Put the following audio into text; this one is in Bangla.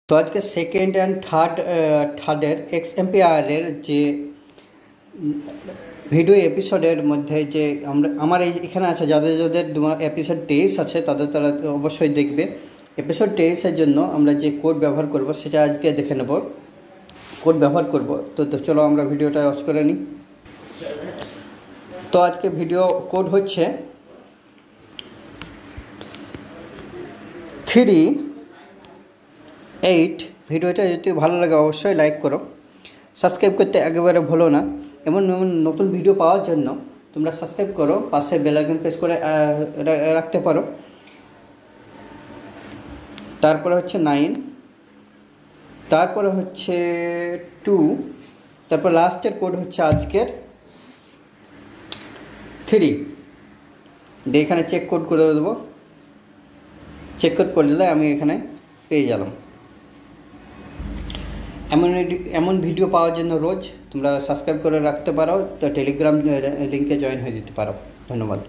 তো আজকে সেকেন্ড অ্যান্ড থার্ডের এক্সএমপিআরের যে ভিডিও এপিসোডের মধ্যে যে আমার এখানে আছে যাদের যাদের এপিসোড 23 আছে তারা অবশ্যই দেখবে। এপিসোড 23-এর জন্য আমরা যে কোড ব্যবহার করব সেটা আজকে দেখে নেব। কোড ব্যবহার করব তো চলো আমরা ভিডিওটা অফ করে নিই। তো আজকে ভিডিও কোড হচ্ছে 38। ভিডিওটা যদি ভালো লাগে অবশ্যই লাইক করো, সাবস্ক্রাইব করতে একেবারে ভুলো না। এমন নতুন ভিডিও পাওয়ার জন্য তোমরা সাবস্ক্রাইব করো, পাশে বেল আইকন প্রেস করে রাখতে পারো। তারপরে হচ্ছে 9, তারপরে হচ্ছে 2, তারপর লাস্টের কোড হচ্ছে আজকের 3। এখানে চেক কোড করে দেবো। চেক কোড করে দিলে আমি এখানে পেয়ে গেলাম। এমন ভিডিও পাওয়ার জন্য রোজ তোমরা সাবস্ক্রাইব করে রাখতে পারো, তো টেলিগ্রাম লিঙ্কে জয়েন হয়ে যেতে পারো। ধন্যবাদ।